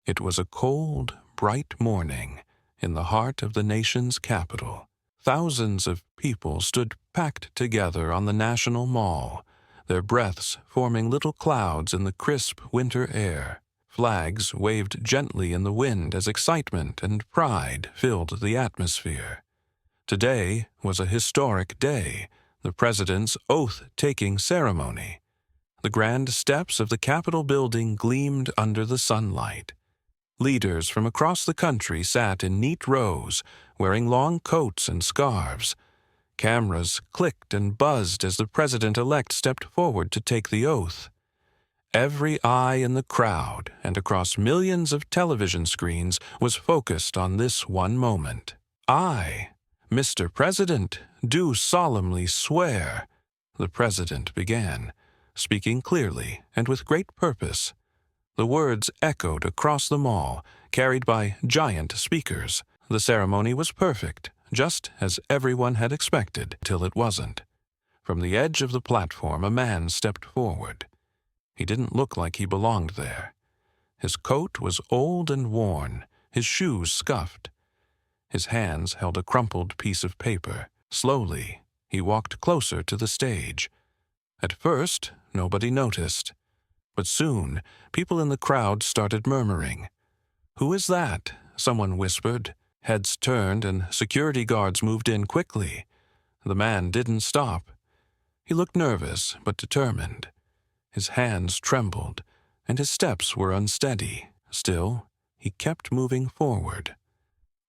It was a cold, bright morning in the heart of the nation's capital. Thousands of people stood packed together on the National Mall, their breaths forming little clouds in the crisp winter air. Flags waved gently in the wind as excitement and pride filled the atmosphere. Today was a historic day, the president's oath-taking ceremony. The grand steps of the Capitol building gleamed under the sunlight. Leaders from across the country sat in neat rows, wearing long coats and scarves. Cameras clicked and buzzed as the president-elect stepped forward to take the oath. Every eye in the crowd and across millions of television screens was focused on this one moment. "I, Mr. President, do solemnly swear," the president began, speaking clearly and with great purpose. The words echoed across the mall, carried by giant speakers. The ceremony was perfect, just as everyone had expected, till it wasn't. From the edge of the platform, a man stepped forward. He didn't look like he belonged there. His coat was old and worn, his shoes scuffed. His hands held a crumpled piece of paper. Slowly, he walked closer to the stage. At first, nobody noticed. But soon, people in the crowd started murmuring. "Who is that?" someone whispered. Heads turned and security guards moved in quickly. The man didn't stop. He looked nervous but determined. His hands trembled, and his steps were unsteady. Still, he kept moving forward.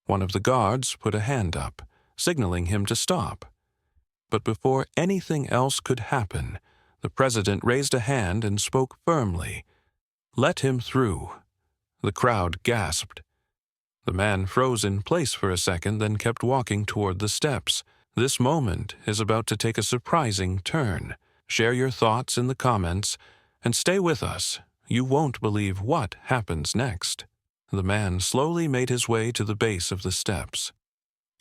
One of the guards put a hand up, signaling him to stop. But before anything else could happen, the president raised a hand and spoke firmly. "Let him through." The crowd gasped. The man froze in place for a second, then kept walking toward the steps. This moment is about to take a surprising turn. Share your thoughts in the comments, and stay with us. You won't believe what happens next. The man slowly made his way to the base of the steps.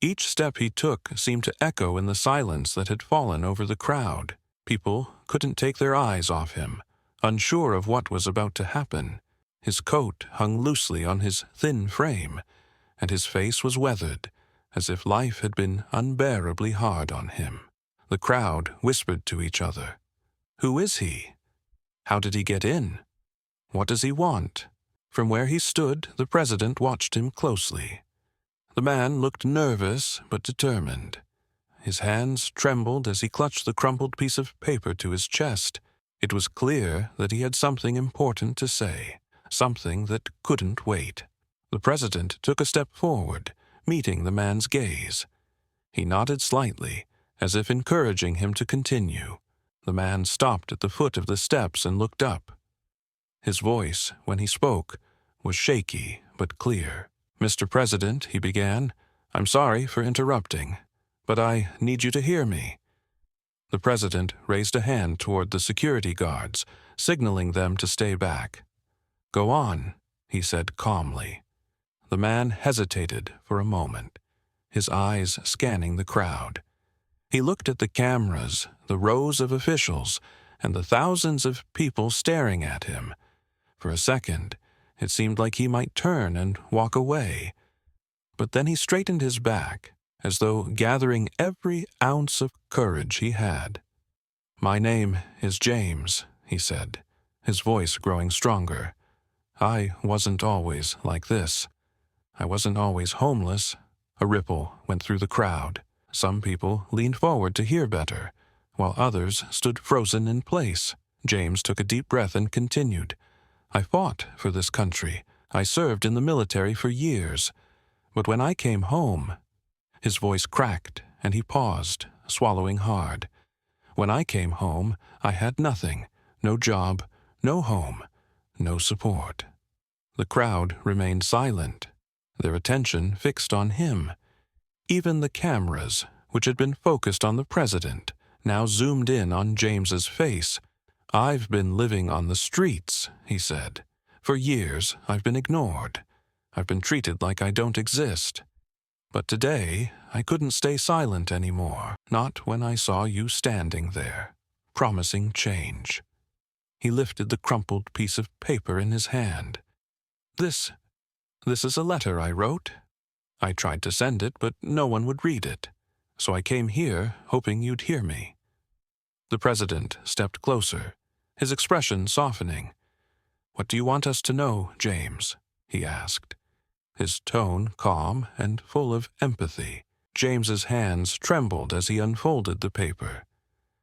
Each step he took seemed to echo in the silence that had fallen over the crowd. People couldn't take their eyes off him, unsure of what was about to happen. His coat hung loosely on his thin frame, and his face was weathered, as if life had been unbearably hard on him. The crowd whispered to each other. "Who is he? How did he get in? What does he want?" From where he stood, the president watched him closely. The man looked nervous but determined. His hands trembled as he clutched the crumpled piece of paper to his chest. It was clear that he had something important to say, something that couldn't wait. The president took a step forward, meeting the man's gaze. He nodded slightly, as if encouraging him to continue. The man stopped at the foot of the steps and looked up. His voice, when he spoke, was shaky but clear. "Mr. President," he began, "I'm sorry for interrupting, but I need you to hear me." The president raised a hand toward the security guards, signaling them to stay back. "Go on," he said calmly. The man hesitated for a moment, his eyes scanning the crowd. He looked at the cameras, the rows of officials, and the thousands of people staring at him. For a second, it seemed like he might turn and walk away. But then he straightened his back, as though gathering every ounce of courage he had. "My name is James," he said, his voice growing stronger. "I wasn't always like this. I wasn't always homeless." A ripple went through the crowd. Some people leaned forward to hear better, while others stood frozen in place. James took a deep breath and continued. "I fought for this country. I served in the military for years. But when I came home—" His voice cracked, and he paused, swallowing hard. "When I came home, I had nothing. No job, no home, no support." The crowd remained silent, their attention fixed on him. Even the cameras, which had been focused on the president, now zoomed in on James's face. "I've been living on the streets," he said. "For years, I've been ignored. I've been treated like I don't exist. But today, I couldn't stay silent anymore, not when I saw you standing there, promising change." He lifted the crumpled piece of paper in his hand. "This "This is a letter I wrote. I tried to send it, but no one would read it. So I came here, hoping you'd hear me." The president stepped closer, his expression softening. "What do you want us to know, James?" he asked, his tone calm and full of empathy. James's hands trembled as he unfolded the paper.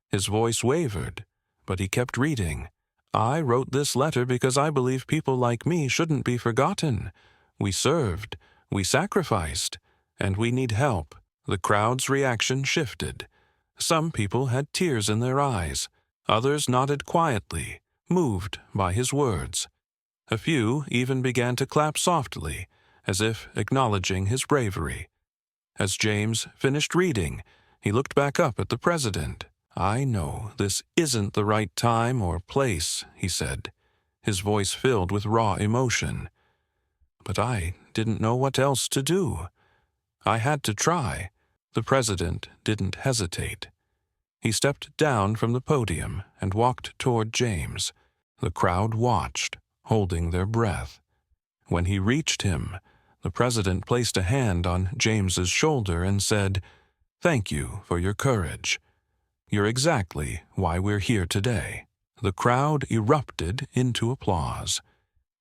His voice wavered, but he kept reading. "I wrote this letter because I believe people like me shouldn't be forgotten. We served, we sacrificed, and we need help." The crowd's reaction shifted. Some people had tears in their eyes. Others nodded quietly, moved by his words. A few even began to clap softly, as if acknowledging his bravery. As James finished reading, he looked back up at the president. "I know this isn't the right time or place," he said, his voice filled with raw emotion. "But I didn't know what else to do. I had to try." The president didn't hesitate. He stepped down from the podium and walked toward James. The crowd watched, holding their breath. When he reached him, the president placed a hand on James's shoulder and said, "Thank you for your courage. You're exactly why we're here today." The crowd erupted into applause.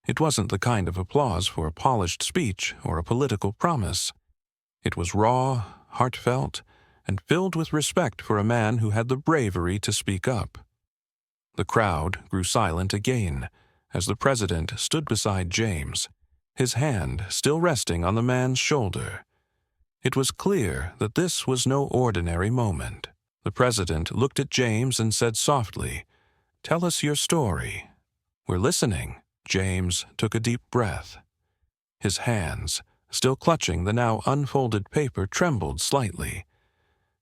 It wasn't the kind of applause for a polished speech or a political promise. It was raw, heartfelt, and filled with respect for a man who had the bravery to speak up. The crowd grew silent again as the president stood beside James, his hand still resting on the man's shoulder. It was clear that this was no ordinary moment. The president looked at James and said softly, "Tell us your story. We're listening." James took a deep breath. His hands, still clutching the now unfolded paper, trembled slightly.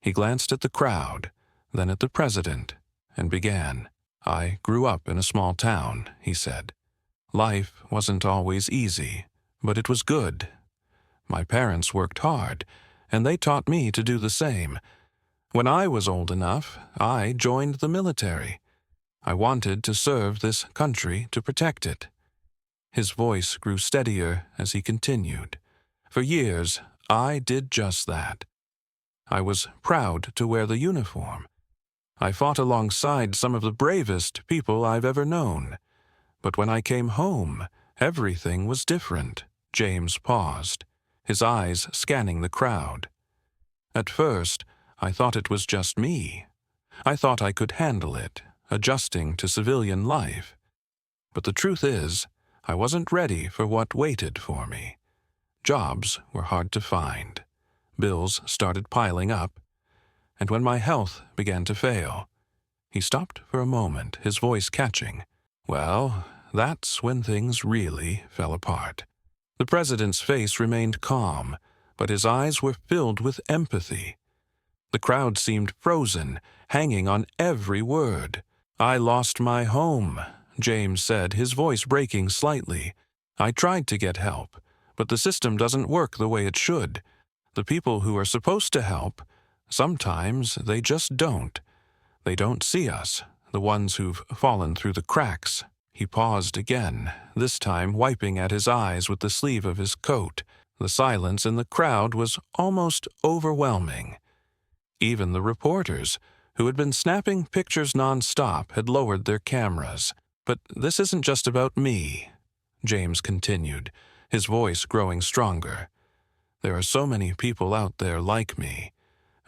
He glanced at the crowd, then at the president, and began. "I grew up in a small town," he said. "Life wasn't always easy, but it was good. My parents worked hard, and they taught me to do the same. When I was old enough, I joined the military. I wanted to serve this country, to protect it." His voice grew steadier as he continued. "For years, I did just that. I was proud to wear the uniform. I fought alongside some of the bravest people I've ever known. But when I came home, everything was different." James paused, his eyes scanning the crowd. "At first, I thought it was just me. I thought I could handle it, adjusting to civilian life. But the truth is, I wasn't ready for what waited for me. Jobs were hard to find. Bills started piling up. And when my health began to fail," he stopped for a moment, his voice catching. "Well, that's when things really fell apart." The president's face remained calm, but his eyes were filled with empathy. The crowd seemed frozen, hanging on every word. "I lost my home," James said, his voice breaking slightly. "I tried to get help, but the system doesn't work the way it should. The people who are supposed to help, sometimes they just don't. They don't see us, the ones who've fallen through the cracks." He paused again, this time wiping at his eyes with the sleeve of his coat. The silence in the crowd was almost overwhelming. Even the reporters, who had been snapping pictures nonstop, had lowered their cameras. "But this isn't just about me," James continued, his voice growing stronger. "There are so many people out there like me,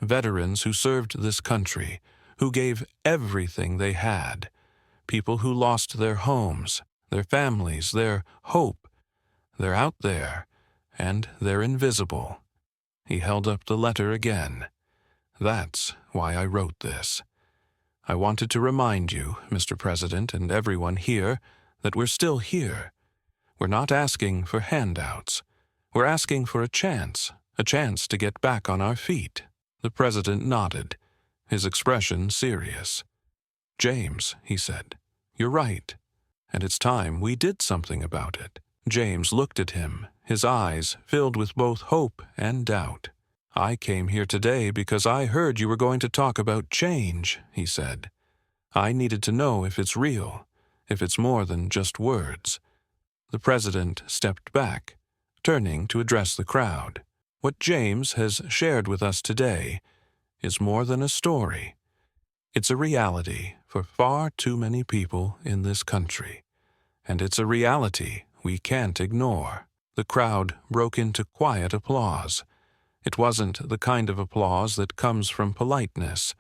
veterans who served this country, who gave everything they had, people who lost their homes, their families, their hope. They're out there, and they're invisible." He held up the letter again. "That's why I wrote this. I wanted to remind you, Mr. President, and everyone here, that we're still here. We're not asking for handouts. We're asking for a chance to get back on our feet." The president nodded, his expression serious. "James," he said, "you're right, and it's time we did something about it." James looked at him, his eyes filled with both hope and doubt. "I came here today because I heard you were going to talk about change," he said. "I needed to know if it's real, if it's more than just words." The president stepped back, turning to address the crowd. What James has shared with us today is more than a story. It's a reality for far too many people in this country. And it's a reality we can't ignore. The crowd broke into quiet applause. It wasn't the kind of applause that comes from politeness.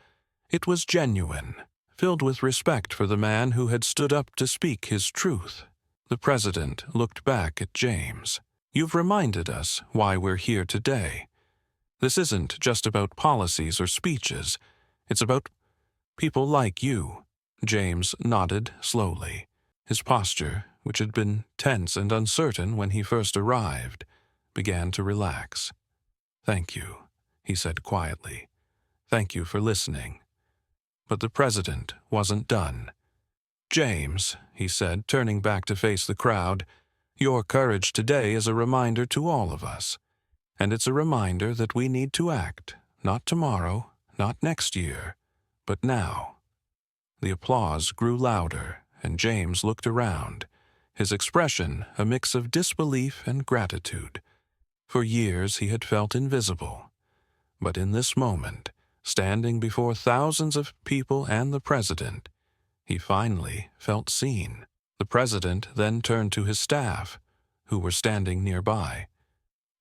It was genuine, filled with respect for the man who had stood up to speak his truth. The president looked back at James. You've reminded us why we're here today. This isn't just about policies or speeches. It's about people like you. James nodded slowly. His posture, which had been tense and uncertain when he first arrived, began to relax. "Thank you," he said quietly. "Thank you for listening." But the president wasn't done. "James," he said, turning back to face the crowd, "your courage today is a reminder to all of us. And it's a reminder that we need to act, not tomorrow, not next year, but now." The applause grew louder, and James looked around, his expression a mix of disbelief and gratitude. For years he had felt invisible. But in this moment, standing before thousands of people and the president, he finally felt seen. The president then turned to his staff, who were standing nearby.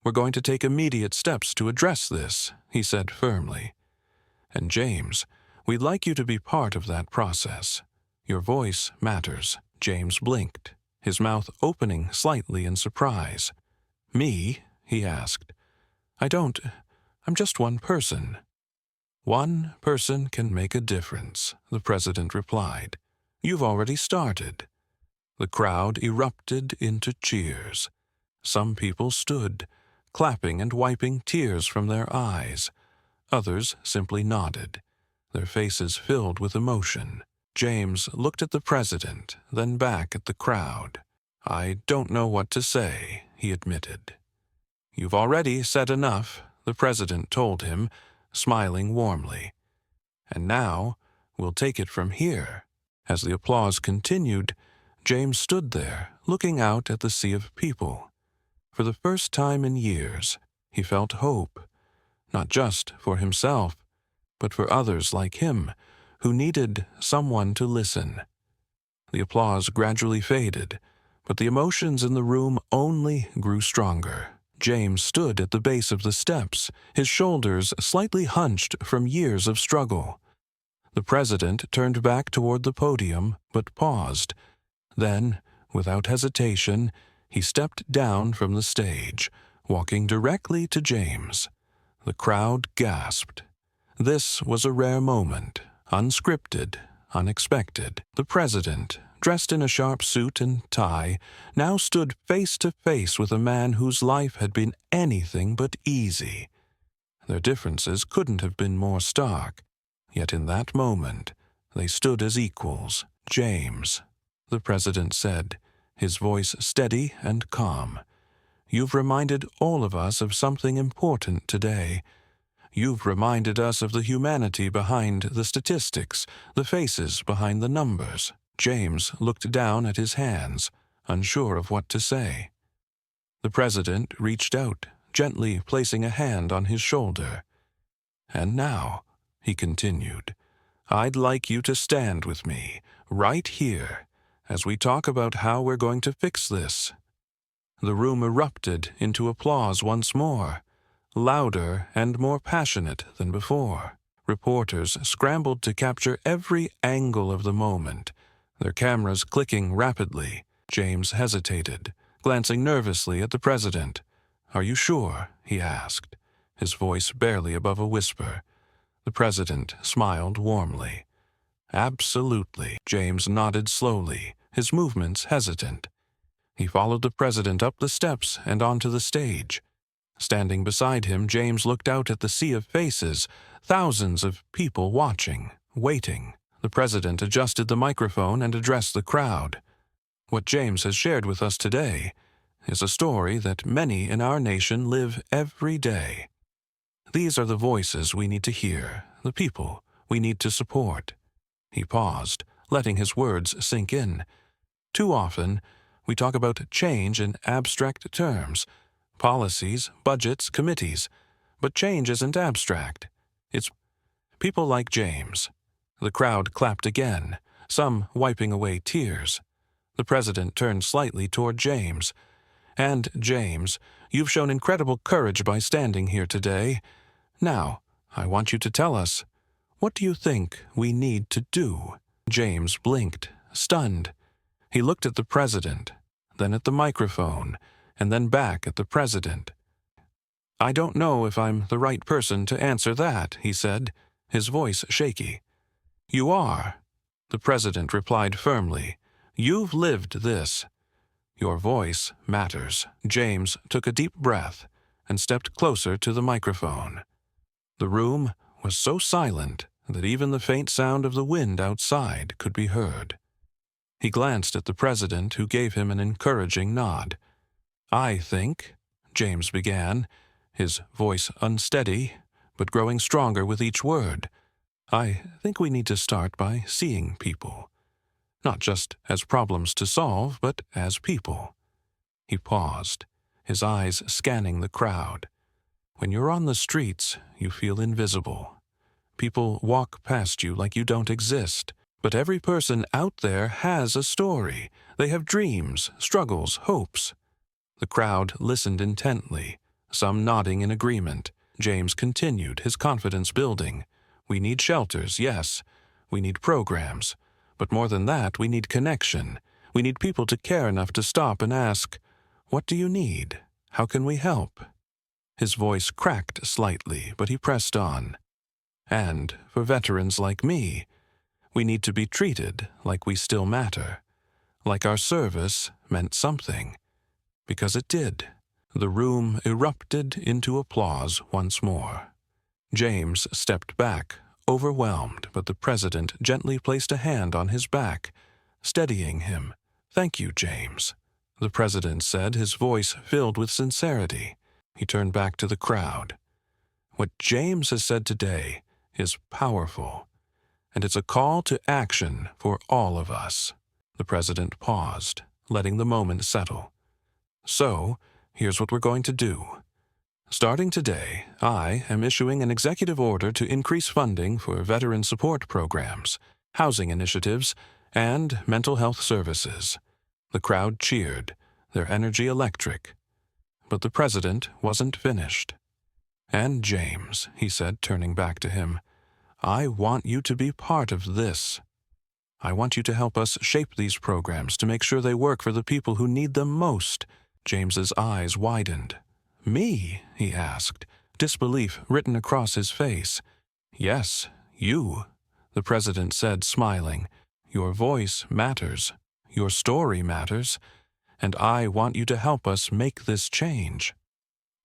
"We're going to take immediate steps to address this," he said firmly. "And James, we'd like you to be part of that process. Your voice matters." James blinked, his mouth opening slightly in surprise. "Me?" he asked. I'm just one person." "One person can make a difference," the president replied. "You've already started." The crowd erupted into cheers. Some people stood, clapping and wiping tears from their eyes. Others simply nodded, their faces filled with emotion. James looked at the president, then back at the crowd. "I don't know what to say," he admitted. "You've already said enough," the president told him, smiling warmly. "And now, we'll take it from here." As the applause continued, James stood there, looking out at the sea of people. For the first time in years, he felt hope, not just for himself, but for others like him, who needed someone to listen. The applause gradually faded, but the emotions in the room only grew stronger. James stood at the base of the steps, his shoulders slightly hunched from years of struggle. The president turned back toward the podium, but paused. Then, without hesitation, he stepped down from the stage, walking directly to James. The crowd gasped. This was a rare moment, unscripted, unexpected. The president, dressed in a sharp suit and tie, now stood face to face with a man whose life had been anything but easy. Their differences couldn't have been more stark, yet in that moment they stood as equals. "James," the president said, his voice steady and calm, "you've reminded all of us of something important today. You've reminded us of the humanity behind the statistics, the faces behind the numbers." James looked down at his hands, unsure of what to say. The president reached out, gently placing a hand on his shoulder. "And now," he continued, "I'd like you to stand with me, right here, as we talk about how we're going to fix this." The room erupted into applause once more, louder and more passionate than before. Reporters scrambled to capture every angle of the moment, their cameras clicking rapidly. James hesitated, glancing nervously at the president. "Are you sure?" he asked, his voice barely above a whisper. The president smiled warmly. "Absolutely." James nodded slowly, his movements hesitant. He followed the president up the steps and onto the stage. Standing beside him, James looked out at the sea of faces, thousands of people watching, waiting. The president adjusted the microphone and addressed the crowd. "What James has shared with us today is a story that many in our nation live every day. These are the voices we need to hear, the people we need to support." He paused, letting his words sink in. "Too often, we talk about change in abstract terms, policies, budgets, committees. But change isn't abstract. It's people like James. The crowd clapped again, some wiping away tears. The president turned slightly toward James. And, James, you've shown incredible courage by standing here today. Now, I want you to tell us, what do you think we need to do? James blinked, stunned. He looked at the president, then at the microphone, and then back at the president. I don't know if I'm the right person to answer that, he said, his voice shaky. You are, the president replied firmly. You've lived this. Your voice matters. James took a deep breath and stepped closer to the microphone. The room was so silent that even the faint sound of the wind outside could be heard. He glanced at the president, who gave him an encouraging nod. I think, James began, his voice unsteady, but growing stronger with each word, I think we need to start by seeing people. Not just as problems to solve, but as people. He paused, his eyes scanning the crowd. When you're on the streets, you feel invisible. People walk past you like you don't exist. But every person out there has a story. They have dreams, struggles, hopes. The crowd listened intently, some nodding in agreement. James continued, his confidence building. We need shelters, yes. We need programs. But more than that, we need connection. We need people to care enough to stop and ask, what do you need? How can we help? His voice cracked slightly, but he pressed on. And for veterans like me, we need to be treated like we still matter, like our service meant something. Because it did. The room erupted into applause once more. James stepped back, overwhelmed, but the president gently placed a hand on his back, steadying him. Thank you, James, the president said, his voice filled with sincerity. He turned back to the crowd. What James has said today is powerful, and it's a call to action for all of us. The president paused, letting the moment settle. So, here's what we're going to do. Starting today, I am issuing an executive order to increase funding for veteran support programs, housing initiatives, and mental health services. The crowd cheered, their energy electric. But the president wasn't finished. And James, he said, turning back to him, I want you to be part of this. I want you to help us shape these programs to make sure they work for the people who need them most. James's eyes widened. Me? He asked, disbelief written across his face. Yes, you, the president said, smiling. Your voice matters. Your story matters. And I want you to help us make this change.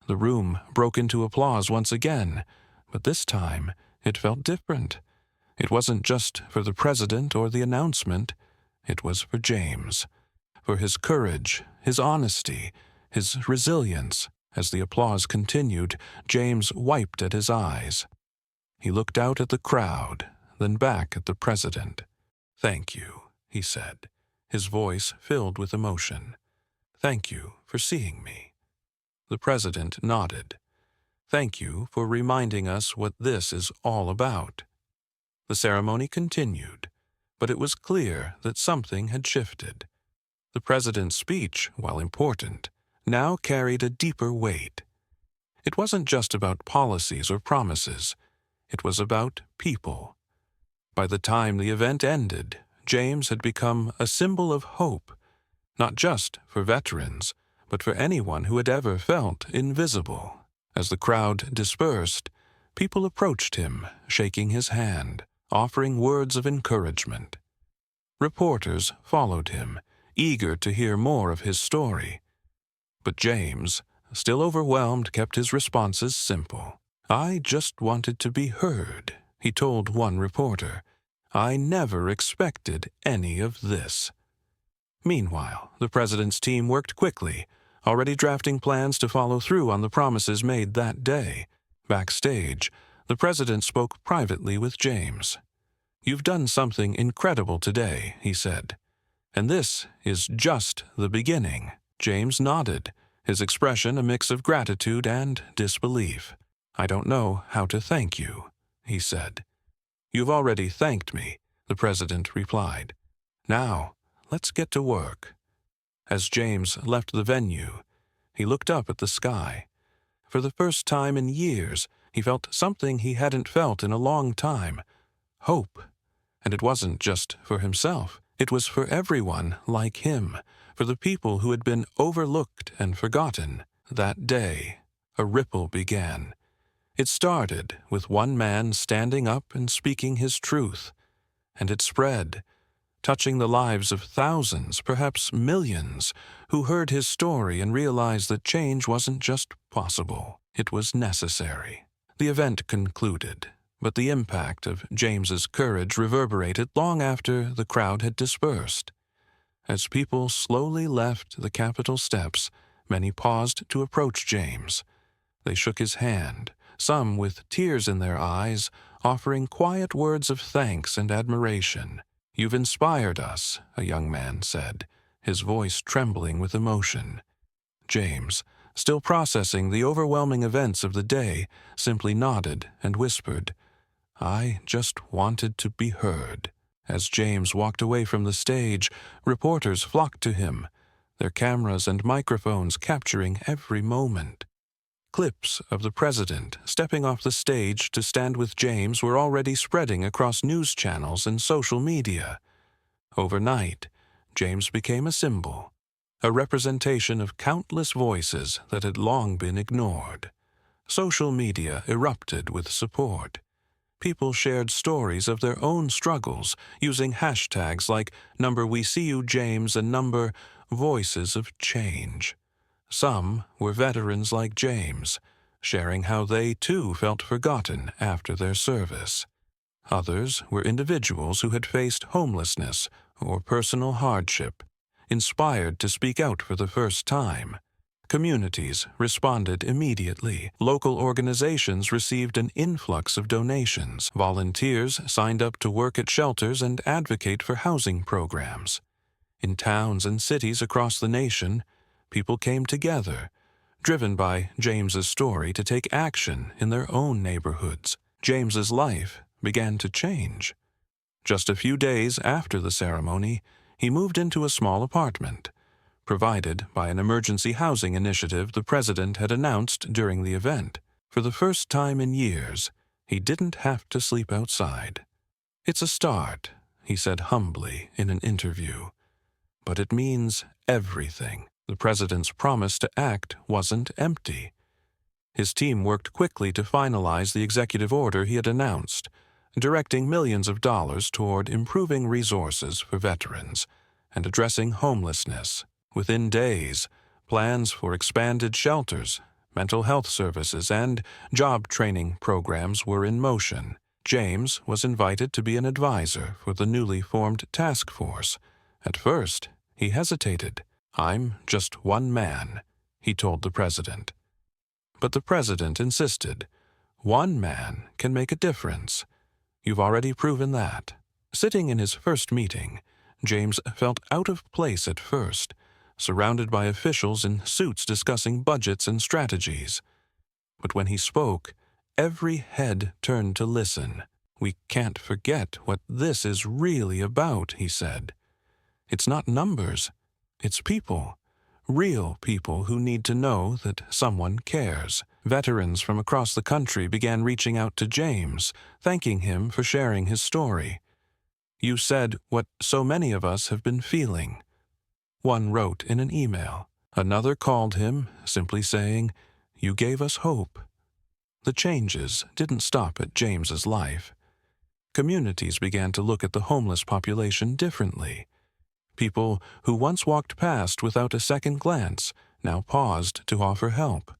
The room broke into applause once again, but this time it felt different. It wasn't just for the president or the announcement. It was for James, for his courage, his honesty, his resilience. As the applause continued, James wiped at his eyes. He looked out at the crowd, then back at the president. Thank you, he said, his voice filled with emotion. Thank you for seeing me. The president nodded. Thank you for reminding us what this is all about. The ceremony continued, but it was clear that something had shifted. The president's speech, while important, now carried a deeper weight. It wasn't just about policies or promises. It was about people. By the time the event ended, James had become a symbol of hope, not just for veterans, but for anyone who had ever felt invisible. As the crowd dispersed, people approached him, shaking his hand, offering words of encouragement. Reporters followed him, eager to hear more of his story. But James, still overwhelmed, kept his responses simple. I just wanted to be heard, he told one reporter. I never expected any of this. Meanwhile, the president's team worked quickly, already drafting plans to follow through on the promises made that day. Backstage, the president spoke privately with James. You've done something incredible today, he said. And this is just the beginning. James nodded, his expression a mix of gratitude and disbelief. "I don't know how to thank you," he said. "You've already thanked me," the president replied. "Now, let's get to work." As James left the venue, he looked up at the sky. For the first time in years, he felt something he hadn't felt in a long time: hope. And it wasn't just for himself. It was for everyone like him, for the people who had been overlooked and forgotten. That day, a ripple began. It started with one man standing up and speaking his truth, and it spread, touching the lives of thousands, perhaps millions, who heard his story and realized that change wasn't just possible, it was necessary. The event concluded, but the impact of James's courage reverberated long after the crowd had dispersed. As people slowly left the Capitol steps, many paused to approach James. They shook his hand, some with tears in their eyes, offering quiet words of thanks and admiration. "You've inspired us," a young man said, his voice trembling with emotion. James, still processing the overwhelming events of the day, simply nodded and whispered, "I just wanted to be heard." As James walked away from the stage, reporters flocked to him, their cameras and microphones capturing every moment. Clips of the president stepping off the stage to stand with James were already spreading across news channels and social media. Overnight, James became a symbol, a representation of countless voices that had long been ignored. Social media erupted with support. People shared stories of their own struggles using hashtags like #WeSeeYouJames and #Voices of Change. Some were veterans like James, sharing how they too felt forgotten after their service. Others were individuals who had faced homelessness or personal hardship, inspired to speak out for the first time. Communities responded immediately. Local organizations received an influx of donations. Volunteers signed up to work at shelters and advocate for housing programs. In towns and cities across the nation, people came together, driven by James's story, to take action in their own neighborhoods. James's life began to change. Just a few days after the ceremony, he moved into a small apartment, provided by an emergency housing initiative the president had announced during the event. For the first time in years, he didn't have to sleep outside. "It's a start," he said humbly in an interview. "But it means everything." The president's promise to act wasn't empty. His team worked quickly to finalize the executive order he had announced, directing millions of dollars toward improving resources for veterans and addressing homelessness. Within days, plans for expanded shelters, mental health services, and job training programs were in motion. James was invited to be an advisor for the newly formed task force. At first, he hesitated. "I'm just one man," he told the president. But the president insisted, "One man can make a difference. You've already proven that." Sitting in his first meeting, James felt out of place at first, surrounded by officials in suits discussing budgets and strategies. But when he spoke, every head turned to listen. "We can't forget what this is really about," he said. "It's not numbers. It's people, real people who need to know that someone cares." Veterans from across the country began reaching out to James, thanking him for sharing his story. "You said what so many of us have been feeling," one wrote in an email. Another called him, simply saying, "You gave us hope." The changes didn't stop at James's life. Communities began to look at the homeless population differently. People who once walked past without a second glance now paused to offer help.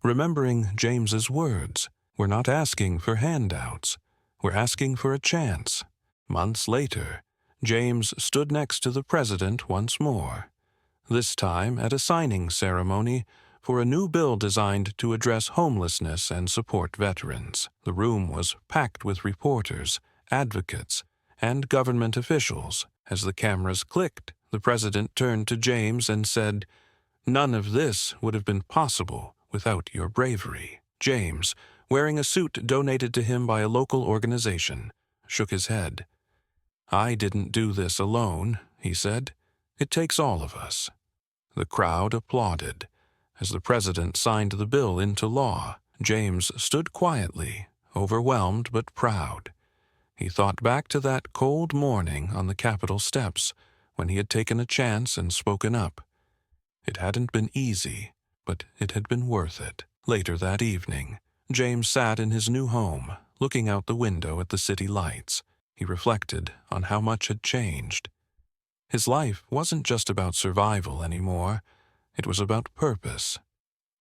Remembering James's words, "We're not asking for handouts. We're asking for a chance." Months later, James stood next to the president once more, this time at a signing ceremony for a new bill designed to address homelessness and support veterans. The room was packed with reporters, advocates, and government officials. As the cameras clicked, the president turned to James and said, None of this would have been possible without your bravery. James, wearing a suit donated to him by a local organization, shook his head. I didn't do this alone, he said. It takes all of us. The crowd applauded. As the president signed the bill into law, James stood quietly, overwhelmed but proud. He thought back to that cold morning on the Capitol steps when he had taken a chance and spoken up. It hadn't been easy, but it had been worth it. Later that evening, James sat in his new home, looking out the window at the city lights. He reflected on how much had changed. His life wasn't just about survival anymore. It was about purpose.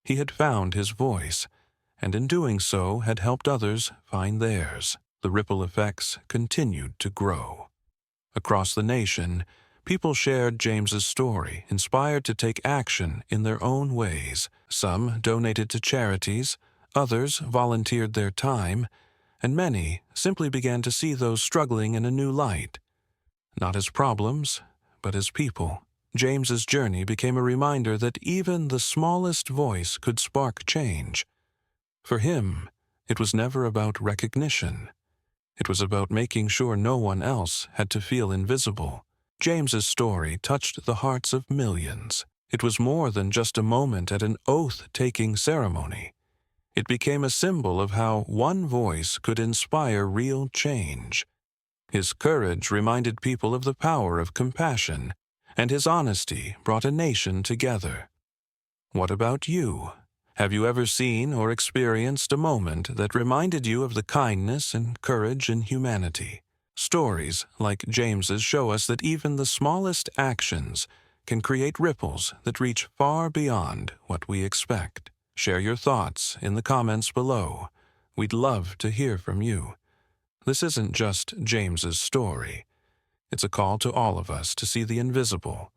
He had found his voice, and in doing so had helped others find theirs. The ripple effects continued to grow. Across the nation, people shared James's story, inspired to take action in their own ways. Some donated to charities, others volunteered their time, and many simply began to see those struggling in a new light. Not as problems, but as people. James's journey became a reminder that even the smallest voice could spark change. For him, it was never about recognition. It was about making sure no one else had to feel invisible. James's story touched the hearts of millions. It was more than just a moment at an oath-taking ceremony. It became a symbol of how one voice could inspire real change. His courage reminded people of the power of compassion, and his honesty brought a nation together. What about you? Have you ever seen or experienced a moment that reminded you of the kindness and courage in humanity? Stories like James's show us that even the smallest actions can create ripples that reach far beyond what we expect. Share your thoughts in the comments below. We'd love to hear from you. This isn't just James's story. It's a call to all of us to see the invisible,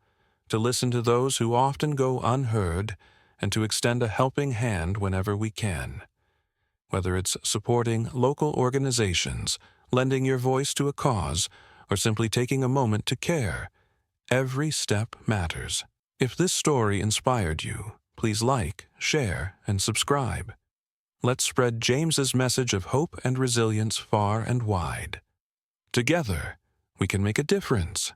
to listen to those who often go unheard, and to extend a helping hand whenever we can. Whether it's supporting local organizations, lending your voice to a cause, or simply taking a moment to care, every step matters. If this story inspired you, please like, share, and subscribe. Let's spread James's message of hope and resilience far and wide. Together, we can make a difference.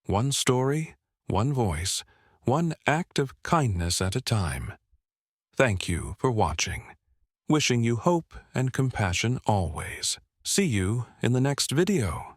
One story, one voice, one act of kindness at a time. Thank you for watching. Wishing you hope and compassion always. See you in the next video.